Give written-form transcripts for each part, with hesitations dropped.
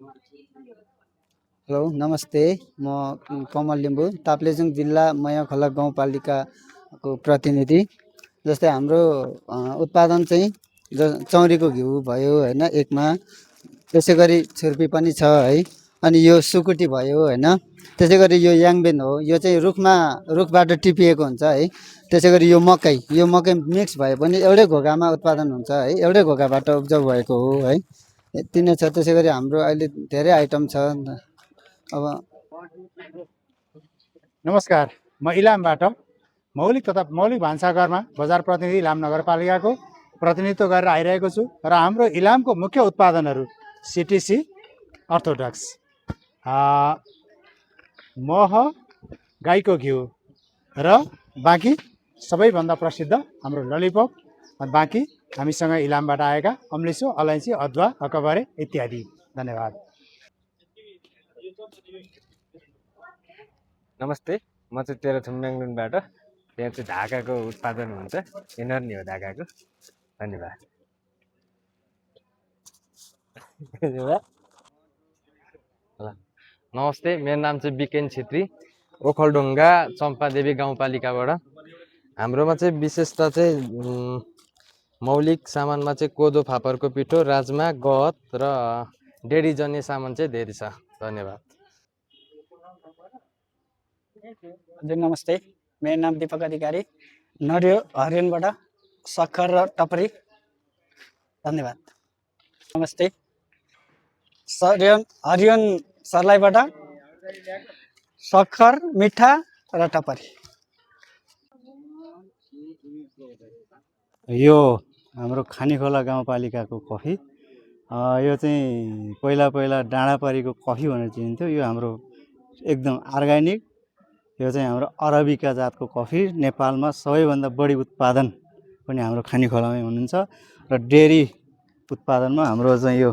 Hello नमस्ते, म कमल लिम्बू, ताप्लेजुङ जिल्ला मयाखोला गाउँपालिकाको प्रतिनिधि। जस्तै हाम्रो उत्पादन चाहिँ चौरीको घिउ भयो होइन एकमा, त्यसै गरी छुर्पी पनि छ है, अनि यो सुकुटी भयो होइन, त्यसै गरी यो याङबेन हो, यो चाहिँ रुखबाट टिपिएको हुन्छ है। त्यसै गरी यो मकै मिक्स भए पनि एउटै घोगामा उत्पादन हुन्छ है, एउटै घोगाबाट उब्जाउ भएको हो है। यति नै छ। त्यसै गरी हाम्रो अहिले धेरै आइटम छ। अब नमस्कार, म इलामबाट मौलिक तथा मौलिक भान्साघरमा बजार प्रतिनिधि इलाम नगरपालिकाको प्रतिनिधित्व गरेर आइरहेको छु र हाम्रो इलामको मुख्य उत्पादनहरू सिटिसी, अर्थोडक्स, मह, गाईको घिउ र बाँकी सबैभन्दा प्रसिद्ध हाम्रो ललिपप, बाँकी हामीसँग इलामबाट आएका अम्लिसो, अलैँची, अदुवा, अकबरे इत्यादि। धन्यवाद। नमस्ते, म चाहिँ तेह्रथुम म्याङ्लुङबाट। त्यहाँ चाहिँ ढाकाको उत्पादन हुन्छ, यिनीहरू नि हो ढाकाको। धन्यवाद। नमस्ते, मेरो नाम चाहिँ बिकेन छेत्री, ओखलढुङ्गा चम्पादेवी गाउँपालिकाबाट। हाम्रोमा चाहिँ विशेषता चाहिँ मौलिक सामानमा चाहिँ कोदो फापरको पिठो, राजमा, गहत र डेरीजन्य सामान चाहिँ धेरै छ। धन्यवाद। हजुर नमस्ते, मेरो नाम दीपक अधिकारी, नडियो हरियनबाट सक्खर र टपरी। धन्यवाद। नमस्ते, हरियन सर्लाईबाट सक्खर, मिठा र टपरी। यो हाम्रो खानीखोला गाउँपालिकाको कफी, यो चाहिँ पहिला डाँडापारीको कफी भनेर चिनिन्थ्यो। यो हाम्रो एकदम अर्ग्यानिक, यो चाहिँ हाम्रो अरबिका जातको कफी। नेपालमा सबैभन्दा बढी उत्पादन पनि हाम्रो खानीखोलामै हुनुहुन्छ र डेरी उत्पादनमा हाम्रो चाहिँ यो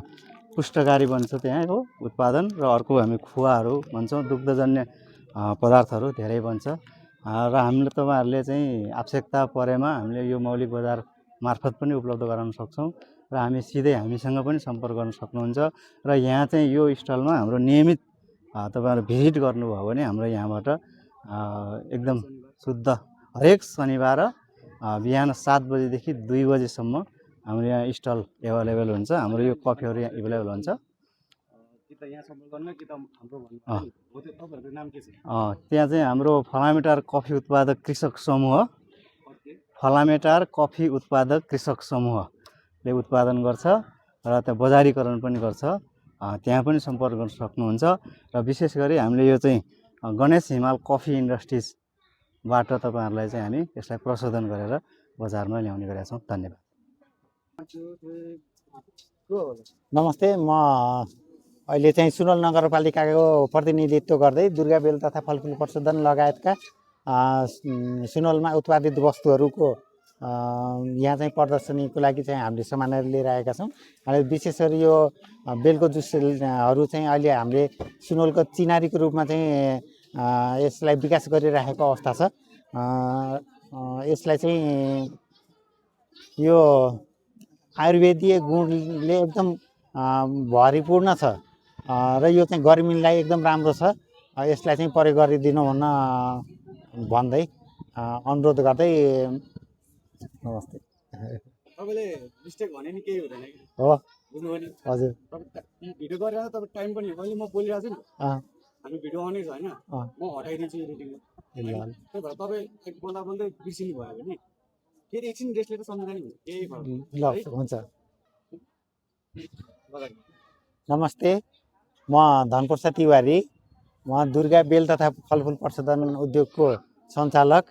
पुष्टकारी बन्छ त्यहाँ हो उत्पादन, र अर्को हामी खुवाहरू भन्छौँ, दुग्धजन्य पदार्थहरू धेरै बन्छ। र हामीले तपाईँहरूले चाहिँ आवश्यकता परेमा हामीले यो मौलिक बजार मार्फत पनि उपलब्ध गराउन सक्छौँ र हामीसँग पनि सम्पर्क गर्न सक्नुहुन्छ। र यहाँ चाहिँ यो स्टलमा हाम्रो नियमित तपाईँहरू भिजिट गर्नुभयो भने हाम्रो यहाँबाट एकदम शुद्ध हरेक शनिबार बिहान 7 बजेदेखि 2 बजेसम्म हाम्रो यहाँ स्टल एभाइलेबल हुन्छ। हाम्रो यो कफीहरू यहाँ एभाइलेबल हुन्छ। त्यहाँ चाहिँ हाम्रो फलामेटार कफी उत्पादक कृषक समूह, फलामेटार कफी उत्पादक कृषक समूहले उत्पादन गर्छ र त्यहाँ बजारीकरण पनि गर्छ। त्यहाँ पनि सम्पर्क गर्न सक्नुहुन्छ। र विशेष गरी हामीले यो चाहिँ गणेश हिमाल कफी इन्डस्ट्रिजबाट तपाईँहरूलाई चाहिँ हामी यसलाई प्रशोधन गरेर बजारमा ल्याउने गरेका छौँ। धन्यवाद। नमस्ते, म अहिले चाहिँ सुनवल नगरपालिकाको प्रतिनिधित्व गर्दै दुर्गा बेल तथा फलफुल प्रशोधन लगायतका सुनवलमा उत्पादित वस्तुहरूको यहाँ चाहिँ प्रदर्शनीको लागि चाहिँ हामीले सामानहरू लिएर आएका छौँ। हामीले विशेष गरी यो बेलको जुसहरू चाहिँ अहिले हामीले सुनवलको चिनारीको रूपमा चाहिँ यसलाई विकास गरिराखेको अवस्था छ। यसलाई चाहिँ यो आयुर्वेदीय गुणले एकदम भरिपूर्ण छ र यो चाहिँ गर्मीलाई एकदम राम्रो छ। यसलाई चाहिँ प्रयोग गरिदिनु भन्दै अनुरोध गर्दै नमस्ते। तपाईँले मिस्टेक भने नि केही हुँदैन कि हो, बुझ्नुभयो नि? हजुर। भिडियो गरिरहँदा तपाईँ टाइम पनि अहिले म बोलिरहेको छु नि, हामी भिडियो अनै छ होइन, म हटाइदिन्छु एडिटिङमा। त्यही भएर तपाईँ एक बोल्दा बोल्दै बिर्सिनु भयो भने फेरि एकछिन रेस्ट लिएर सम्झिँदा नि केही ल हुन्छ। नमस्ते, म धनप्रसाद तिवारी, म दुर्गा बेल तथा फलफुल प्रशोधन उद्योगको सञ्चालक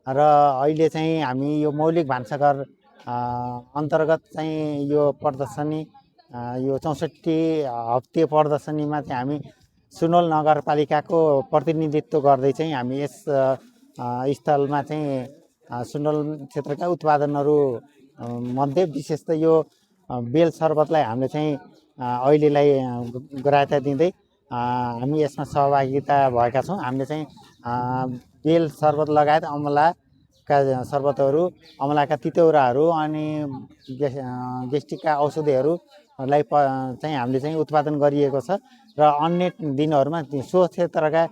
र अहिले चाहिँ हामी यो मौलिक भान्साघर अन्तर्गत चाहिँ यो प्रदर्शनी, यो 64 हप्ते प्रदर्शनीमा चाहिँ हामी सुनवल नगरपालिकाको प्रतिनिधित्व गर्दै चाहिँ हामी यस स्थलमा चाहिँ सुनवल क्षेत्रका उत्पादनहरू मध्ये विशेष त यो बेल शरबतलाई हामीले चाहिँ अहिलेलाई ग्राह्यता दिँदै हामी यसमा सहभागिता भएका छौँ। हामीले चाहिँ बेल शरबत लगायत अमलाका शरबतहरू, अमलाका तितौराहरू अनि गेस्ट्रिकका औषधिहरू लाई चाहिँ हामीले चाहिँ उत्पादन गरिएको छ र अन्य दिनहरूमा सो क्षेत्रका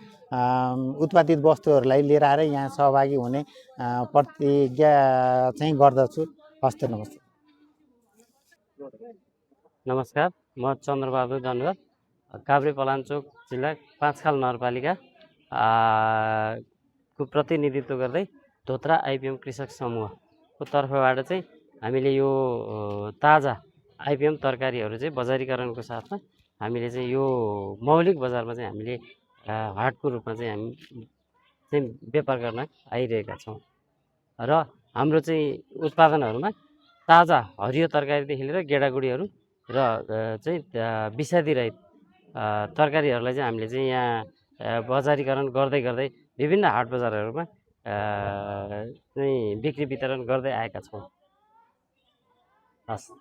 उत्पादित वस्तुहरूलाई लिएर आएर यहाँ सहभागी हुने प्रतिज्ञा चाहिँ गर्दछु। हस्त नमस्ते। नमस्कार, म चन्द्रबहादुर दण्डगर, काभ्रे पलाञ्चोक जिल्ला पाँचखाल नगरपालिका को प्रतिनिधित्व गर्दै धोत्रा आइपिएम कृषक समूहको तर्फबाट चाहिँ हामीले यो ताजा आइपिएम तरकारीहरू चाहिँ बजारीकरणको साथमा हामीले चाहिँ यो मौलिक बजारमा चाहिँ हामीले हाटको रूपमा चाहिँ हामी चाहिँ व्यापार गर्न आइरहेका छौँ र हाम्रो चाहिँ उत्पादनहरूमा ताजा हरियो तरकारीदेखि लिएर गेडागुडीहरू र चाहिँ विषादीरहित तरकारीहरूलाई चाहिँ हामीले चाहिँ यहाँ बजारीकरण गर्दै गर्दै विभिन्न हाट बजारहरूमा चाहिँ बिक्री वितरण गर्दै आएका छौँ। हस्।